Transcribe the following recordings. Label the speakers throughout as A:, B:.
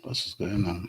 A: What's going on?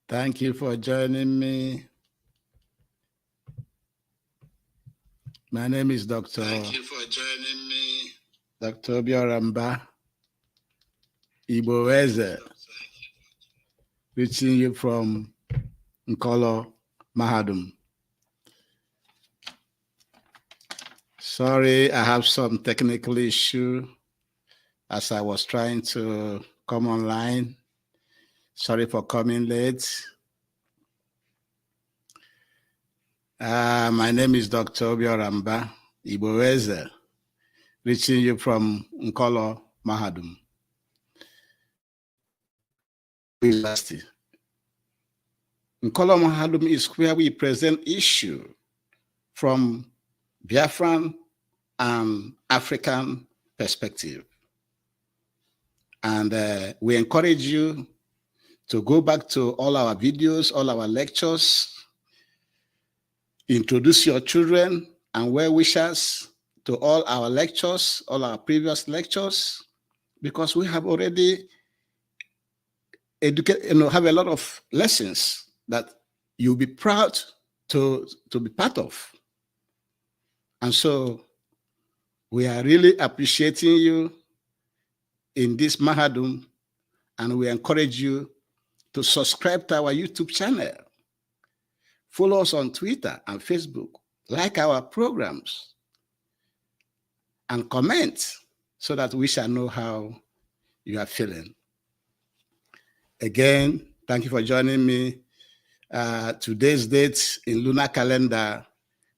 A: Thank you for joining me. My name is Dr.
B: Thank you for joining me.
A: Dr. Bioramba Iboeze, reaching you from Nkolo, Mahadum. Sorry, I have some technical issue as I was trying to come online. Sorry for coming late. My name is Dr. Bioramba Iboeze, reaching you from Nkolo, Mahadum University. Nkolo Mahadum is where we present issue from Biafran and African perspective. And we encourage you to go back to all our videos, all our lectures, introduce your children and well-wishers to all our lectures, all our previous lectures, because we have already have a lot of lessons that you'll be proud to be part of. And so we are really appreciating you in this Mahadum, and we encourage you to subscribe to our YouTube channel. Follow us on Twitter and Facebook, like our programs, and comment so that we shall know how you are feeling. Again, thank you for joining me. Today's date in Lunar Calendar,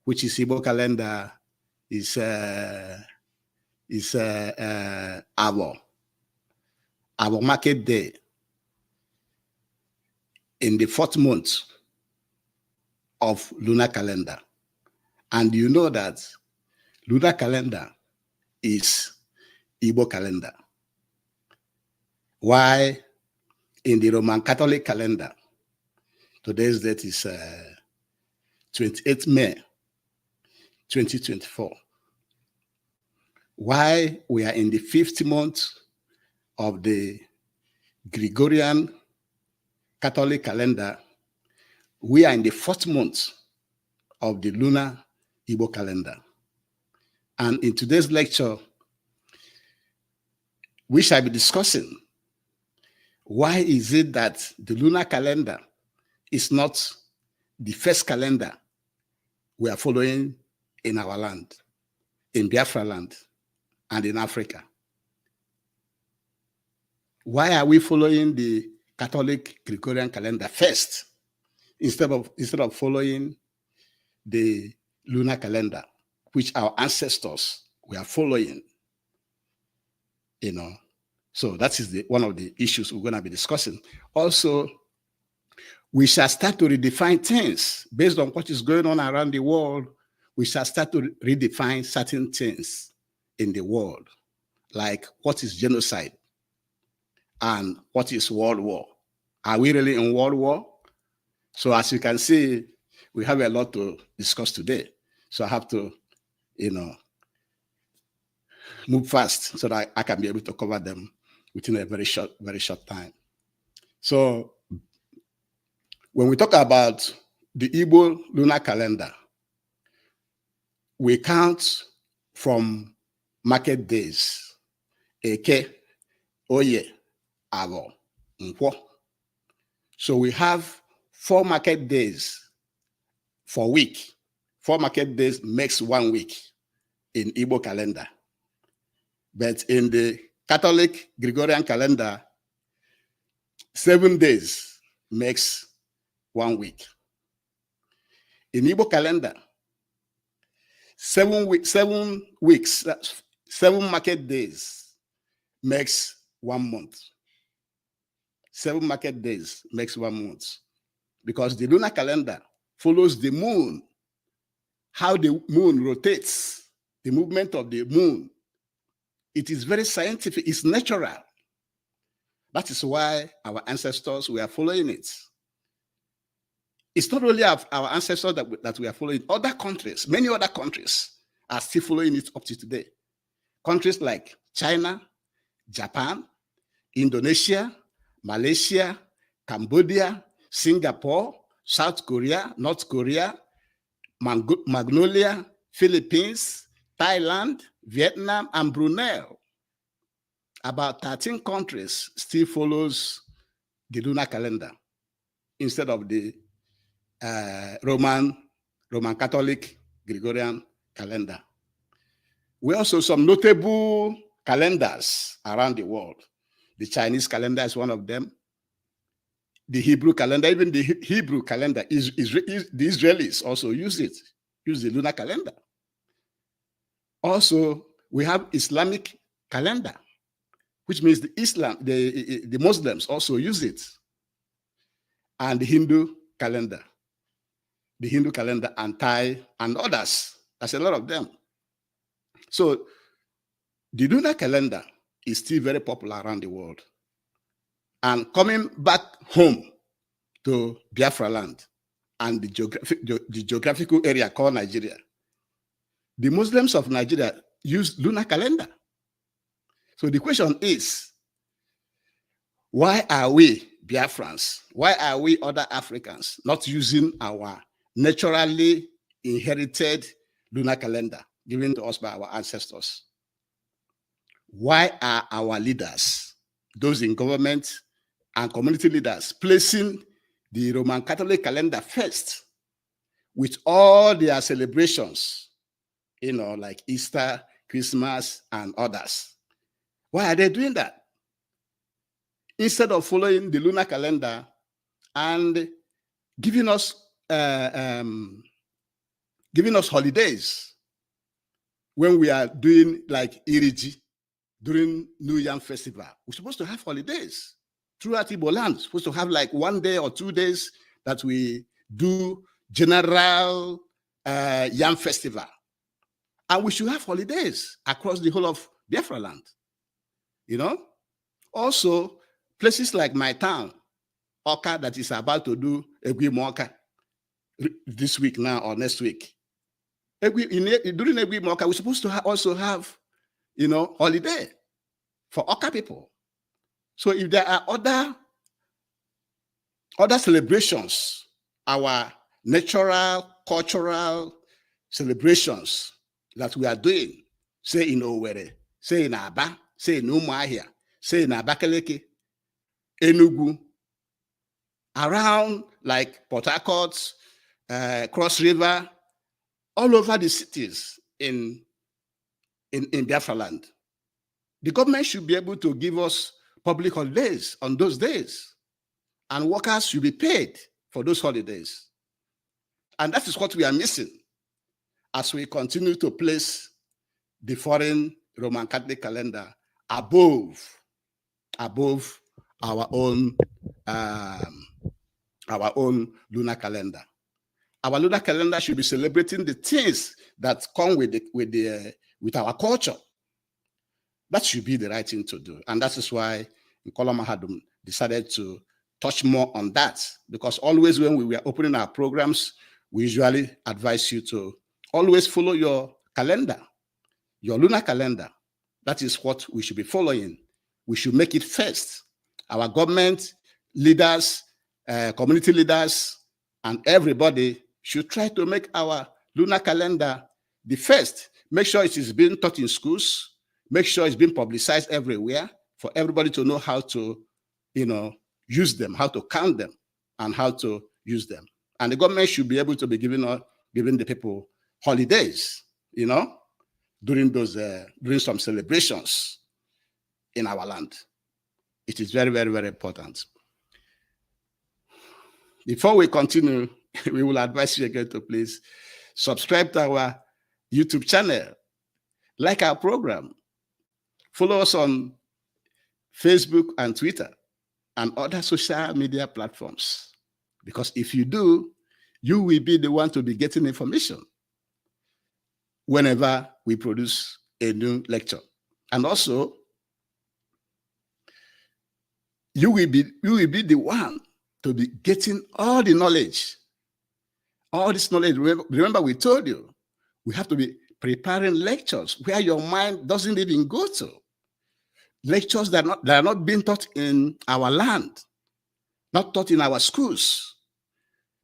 A: which is Igbo calendar, is our market day in the 4th month of Lunar Calendar. And you know that Lunar Calendar is Igbo calendar. Why in the Roman Catholic calendar, today's date is 28th May 2024. Why we are in the 5th month of the Gregorian Catholic calendar, we are in the 4th month of the Lunar Igbo calendar. And in today's lecture, we shall be discussing why is it that the lunar calendar is not the first calendar we are following in our land, in Biafra land, and in Africa. Why are we following the Catholic Gregorian calendar first instead of following the lunar calendar, which our ancestors were following? So that is one of the issues we're going to be discussing. Also, we shall start to redefine things based on what is going on around the world. We shall start to redefine certain things in the world, like what is genocide and what is world war. Are we really in world war? So as you can see, we have a lot to discuss today. So I have to move fast so that I can be able to cover them within a very short time. So when we talk about the Igbo lunar calendar, we count from market days, Eke, Oye, Avo, Nkwo. So we have 4 market days for week. 4 market days makes 1 week in Igbo calendar. But in the Catholic Gregorian calendar, 7 days makes 1 week. In Igbo calendar, 7 weeks, 7 market days makes 1 month. 7 market days makes 1 month. Because the lunar calendar follows the moon, how the moon rotates, the movement of the moon. It is very scientific, it's natural. That is why our ancestors were following it. It's not only our ancestors that we are following. Other countries, many other countries are still following it up to today. Countries like China, Japan, Indonesia, Malaysia, Cambodia, Singapore, South Korea, North Korea, Magnolia, Philippines, Thailand, Vietnam, and Brunei. About 13 countries still follows the lunar calendar instead of the Roman Catholic Gregorian calendar. We also some notable calendars around the world. The Chinese calendar is one of them. The Hebrew calendar, even the Hebrew calendar, the Israelis also use the lunar calendar. Also, we have Islamic calendar, which means the Muslims also use it. And the Hindu calendar and Thai and others. There's a lot of them. So the lunar calendar is still very popular around the world. And coming back home to Biafra land and the geographical area called Nigeria, the Muslims of Nigeria use lunar calendar. So the question is, why are we Biafrans, why are we other Africans not using our naturally inherited lunar calendar given to us by our ancestors? Why are our leaders, those in government and community leaders, placing the Roman Catholic calendar first with all their celebrations, like Easter, Christmas, and others? Why are they doing that? Instead of following the lunar calendar and giving us holidays when we are doing like Iriji during New Yam Festival. We're supposed to have holidays throughout Igbo land. We're supposed to have like 1 day or 2 days that we do general Yam Festival. And we should have holidays across the whole of Biafra land. Also, places like my town, Oka, that is about to do Egwi Moka this week now or next week. During Egwi Moka, we're supposed to also have, holiday for Oka people. So if there are other celebrations, our natural, cultural celebrations that we are doing, say in Owerri, say in Aba, say in Umuahia, say in Abakaliki, Enugu, around like Port Harcourt, Cross River, all over the cities in Biafra land. The government should be able to give us public holidays on those days, and workers should be paid for those holidays. And that is what we are missing as we continue to place the foreign Roman Catholic calendar above our own lunar calendar. Our lunar calendar should be celebrating the things that come with our culture. That should be the right thing to do. And that is why Nkola Mahadum decided to touch more on that, because always when we were opening our programs, we usually advise you to always follow your calendar, your lunar calendar. That is what we should be following. We should make it first. Our government, leaders, community leaders, and everybody should try to make our lunar calendar the first. Make sure it is being taught in schools. Make sure it's being publicized everywhere for everybody to know how to, use them, how to count them, and how to use them. And the government should be able to be giving the people holidays, during some celebrations in our land. It is very, very, very important. Before we continue, we will advise you again to please subscribe to our YouTube channel, like our program, follow us on Facebook and Twitter and other social media platforms. Because if you do, you will be the one to be getting information whenever we produce a new lecture. And also, you will be the one to be getting all the knowledge. All this knowledge, remember we told you, we have to be preparing lectures where your mind doesn't even go to. Lectures that are not being taught in our land, not taught in our schools.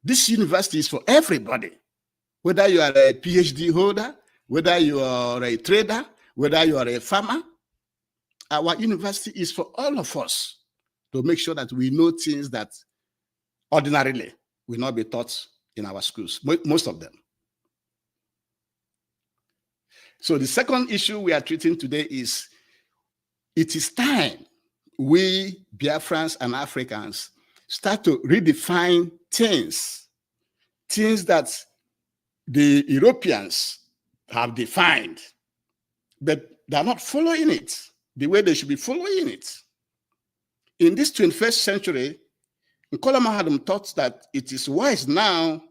A: This university is for everybody, whether you are a PhD holder, whether you are a trader, whether you are a farmer. Our university is for all of us to make sure that we know things that ordinarily will not be taught in our schools, most of them. So the second issue we are treating today is, it is time we Biafrans and Africans start to redefine things that the Europeans have defined, but they're not following it the way they should be following it. In this 21st century, Nkola Mahadum thought that it is wise now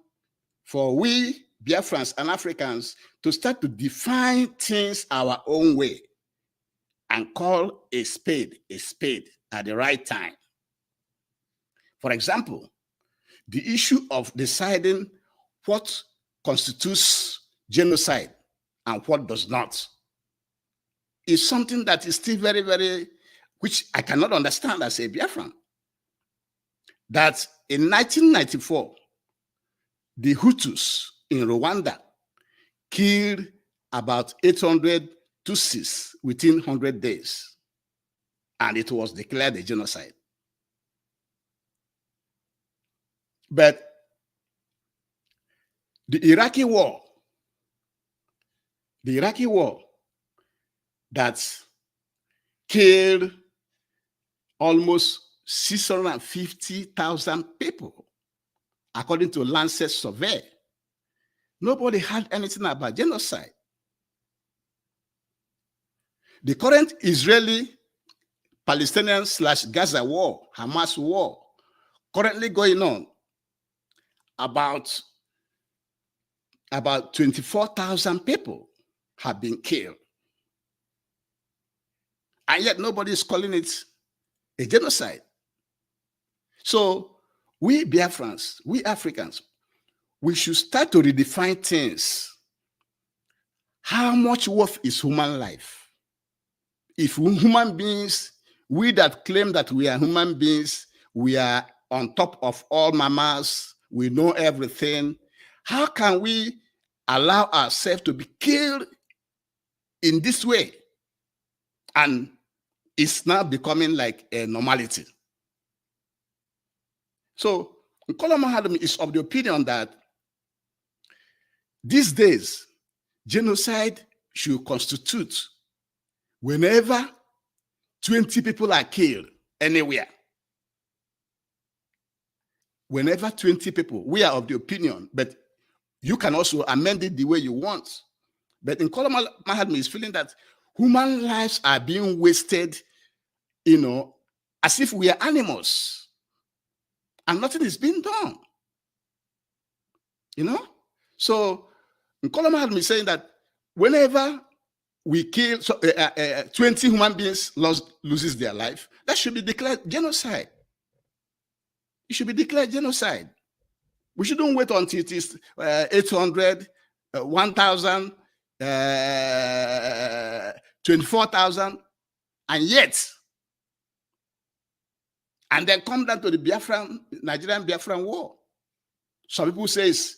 A: for we Biafrans and Africans to start to define things our own way and call a spade at the right time. For example, the issue of deciding what constitutes genocide and what does not is something that is still very, very, which I cannot understand as a Biafran. That in 1994, the Hutus in Rwanda killed about 800 Tutsis within 100 days, and it was declared a genocide. But the Iraqi war that killed almost 650,000 people, according to Lancet survey, nobody had anything about genocide. The current Israeli-Palestinian/Gaza war, Hamas war, currently going on, about 24,000 people have been killed. And yet nobody is calling it a genocide. So we Biafrans, we Africans, we should start to redefine things. How much worth is human life? If human beings, we that claim that we are human beings, we are on top of all mammals, we know everything, how can we allow ourselves to be killed in this way? And it's now becoming like a normality. So Nkola Mahadum is of the opinion that these days, genocide should constitute whenever 20 people are killed anywhere. Whenever 20 people, we are of the opinion, but you can also amend it the way you want. But Nkola Mahadum is feeling that human lives are being wasted, as if we are animals, and nothing is being done. So Nkola Mahadum is saying that whenever we kill 20 human beings loses their life, that should be declared genocide. It should be declared genocide. We shouldn't wait until it is 800, 1,000, 24,000, and yet, and then come down to the Nigerian Biafran war. Some people say it's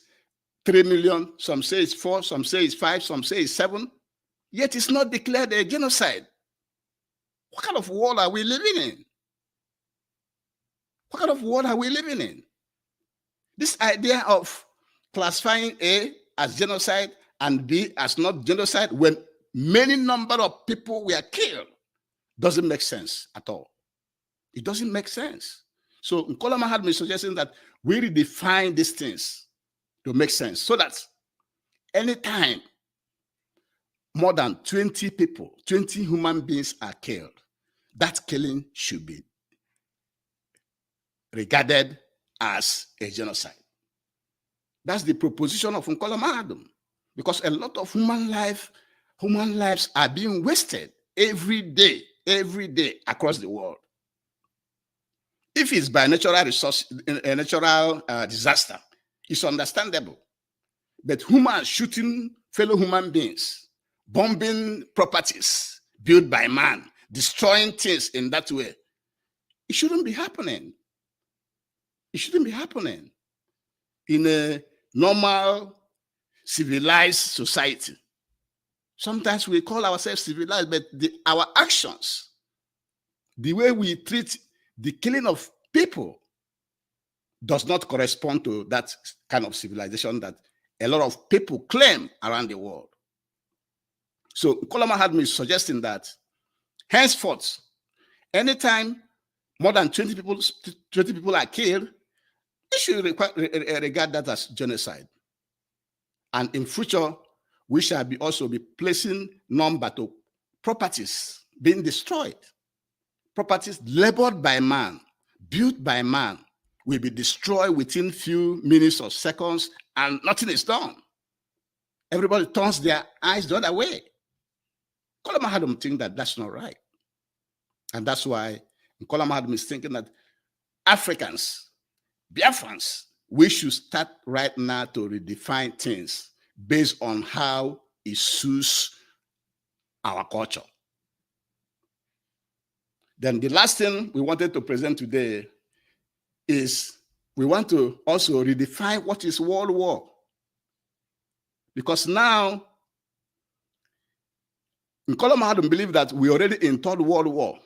A: 3 million, some say it's 4, some say it's 5, some say it's 7, yet it's not declared a genocide. What kind of world are we living in? What kind of world are we living in? This idea of classifying A as genocide and B as not genocide when many number of people were killed doesn't make sense at all. It doesn't make sense. So Nkolama had been suggesting that we redefine these things to make sense so that anytime more than 20 people, 20 human beings are killed, that killing should be regarded as a genocide. That's the proposition of Nkolama, because a lot of human lives are being wasted every day across the world. If it's by natural disaster, it's understandable. But humans shooting fellow human beings, bombing properties built by man, destroying things in that way, it shouldn't be happening. It shouldn't be happening in a normal, civilized society. Sometimes we call ourselves civilized, but our actions, the way we treat the killing of people, does not correspond to that kind of civilization that a lot of people claim around the world. So Nkolama had me suggesting that henceforth, anytime more than 20 people are killed, we should regard that as genocide. And in future, we shall also be placing number to properties being destroyed. Properties labored by man, built by man, will be destroyed within few minutes or seconds, and nothing is done. Everybody turns their eyes the other way. Nkolama had think that that's not right. And that's why Nkolama had thinking that Africans, Biafrans, we should start right now to redefine things based on how it suits our culture. Then the last thing we wanted to present today is we want to also redefine what is World War. Because now, Nkolama had believed that we're already in Third World War.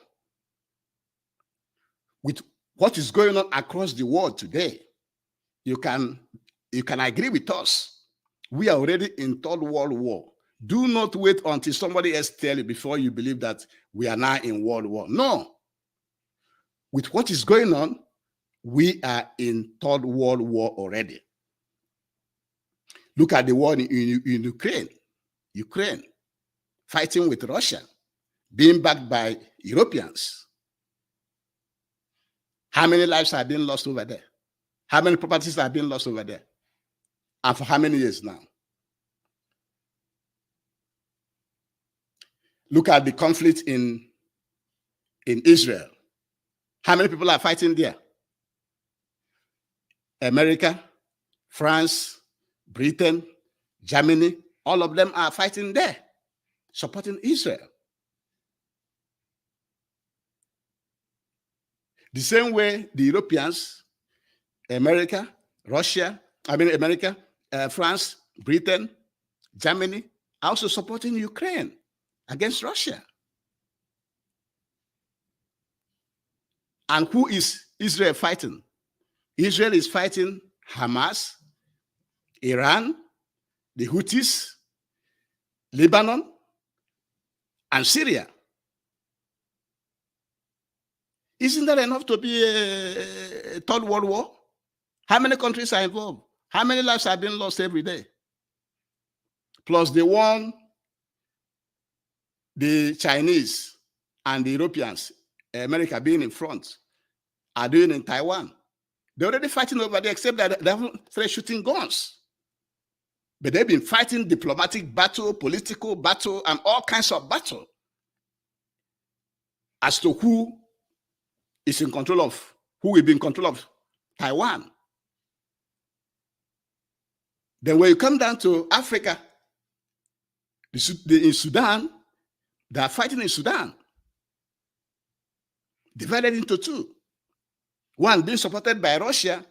A: With what is going on across the world today, you can agree with us. We are already in Third World War. Do not wait until somebody else tells you before you believe that we are now in World War. No. With what is going on, we are in Third World War already. Look at the war in Ukraine. Ukraine fighting with Russia, being backed by Europeans. How many lives have been lost over there? How many properties have been lost over there? And for how many years now? Look at the conflict in Israel. How many people are fighting there? America, France, Britain, Germany, all of them are fighting there, supporting Israel. The same way the Europeans, America, France, Britain, Germany, are also supporting Ukraine against Russia. And who is Israel fighting? Israel is fighting Hamas, Iran, the Houthis, Lebanon, and Syria. Isn't that enough to be a Third World War? How many countries are involved? How many lives are being lost every day? Plus the one the Chinese and the Europeans, America being in front, are doing in Taiwan. They're already fighting over there, except that they haven't started shooting guns. But they've been fighting diplomatic battle, political battle, and all kinds of battle as to who is in control of, who will be in control of Taiwan. Then when you come down to Africa, In Sudan, they are fighting in Sudan, divided into two. One being supported by Russia,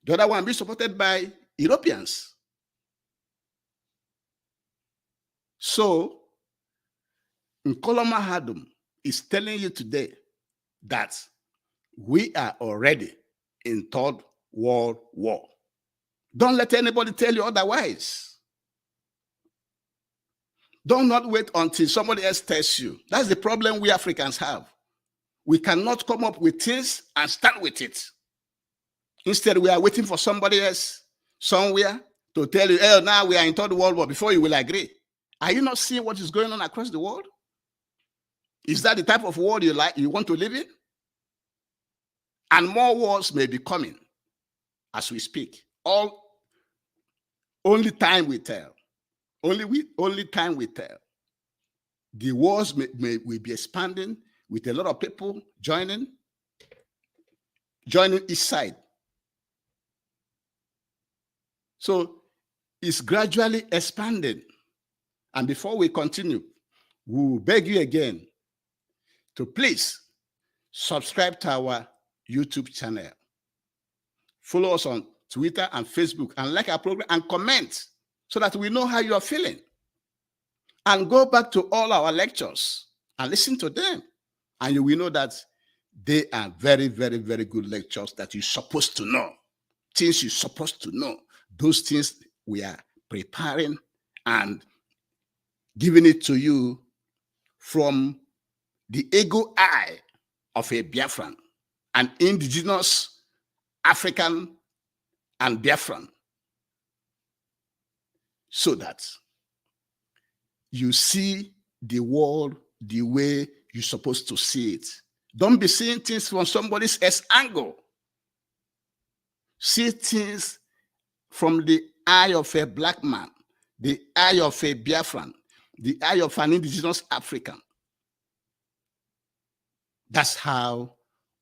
A: the other one being supported by Europeans. So, Nkoloma Hadum is telling you today that we are already in Third World War. Don't let anybody tell you otherwise. Don't not wait until somebody else tells you. That's the problem we Africans have. We cannot come up with things and start with it. Instead, we are waiting for somebody else somewhere to tell you, oh, now we are in Third World War, before you will agree. Are you not seeing what is going on across the world? Is that the type of world you want to live in? And more wars may be coming as we speak. Only time will tell. Only time will tell. The wars will be expanding with a lot of people joining each side. So it's gradually expanding. And before we continue, we will beg you again to please subscribe to our YouTube channel. Follow us on Twitter and Facebook, and like our program and comment so that we know how you are feeling. And go back to all our lectures and listen to them. And you will know that they are very, very, very good lectures that you're supposed to know. Things you're supposed to know. Those things we are preparing and giving it to you from the ego eye of a Biafran, an indigenous African and Biafran, so that you see the world the way you're supposed to see it. Don't be seeing things from somebody else's angle. See things from the eye of a black man, the eye of a Biafran, the eye of an indigenous African. That's how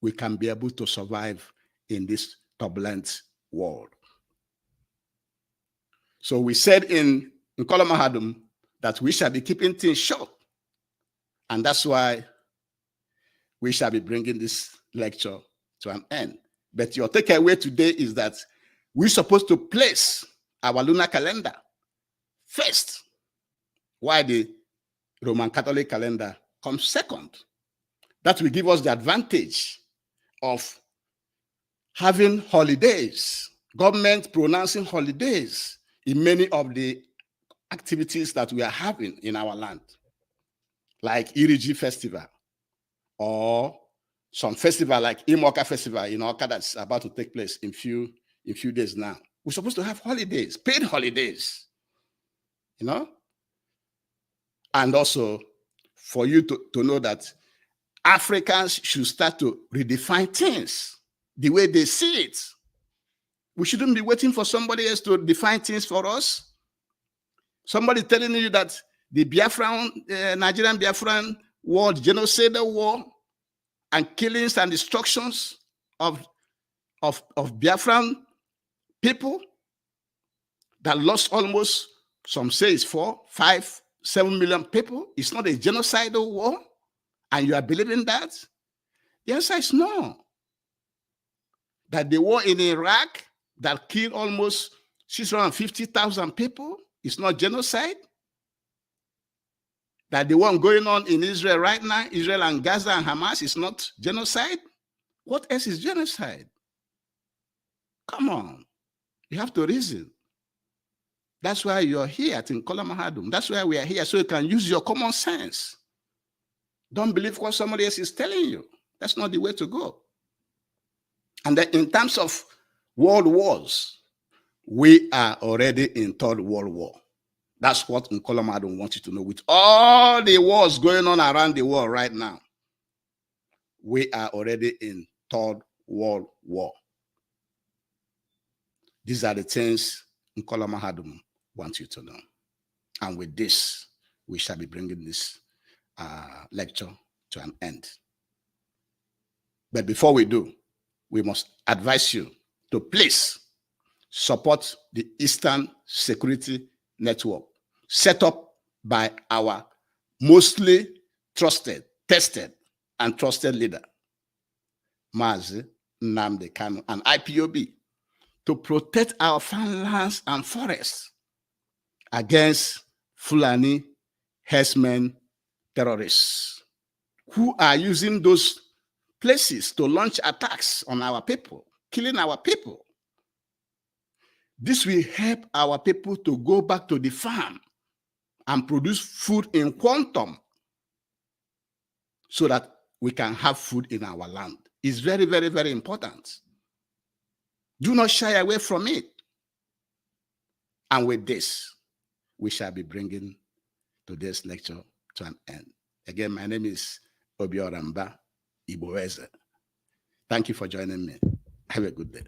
A: we can be able to survive in this turbulent world. So we said in Nkoloma Hadum that we shall be keeping things short. And that's why we shall be bringing this lecture to an end. But your takeaway today is that we're supposed to place our lunar calendar first, while the Roman Catholic calendar comes second. That will give us the advantage of having holidays, government pronouncing holidays in many of the activities that we are having in our land, like Iriji Festival, or some festival like Imoka Festival in Oka that's about to take place in few days now. We're supposed to have holidays, paid holidays, you know? And also for you to know that Africans should start to redefine things the way they see it. We shouldn't be waiting for somebody else to define things for us. Somebody telling you that the Nigerian Biafran war, the genocide war, and killings and destructions of Biafran people that lost almost, some say it's 4, 5, 7 million people. It's not a genocidal war, and you are believing that? The answer is no. That the war in Iraq that killed almost 650,000 people is not genocide? That the one going on in Israel right now, Israel and Gaza and Hamas, is not genocide? What else is genocide? Come on. You have to reason. That's why you're here at Nkoloma Hadum. That's why we are here, so you can use your common sense. Don't believe what somebody else is telling you. That's not the way to go. And then in terms of world wars, we are already in Third World War. That's what Nkoloma Hadum wants you to know. With all the wars going on around the world right now, we are already in Third World War. These are the things Nkoloma Hadum wants you to know. And with this, we shall be bringing this lecture to an end. But before we do, we must advise you to please support the Eastern Security Network, set up by our mostly trusted, tested, and trusted leader, Mazi Nnamdi Kanu, and IPOB, to protect our farmlands and forests against Fulani herdsmen terrorists who are using those places to launch attacks on our people, killing our people. This will help our people to go back to the farm and produce food in quantum so that we can have food in our land. It's very, very, very important. Do not shy away from it. And with this, we shall be bringing today's lecture to an end. Again, my name is Obioramba Iboeze. Thank you for joining me. Have a good day.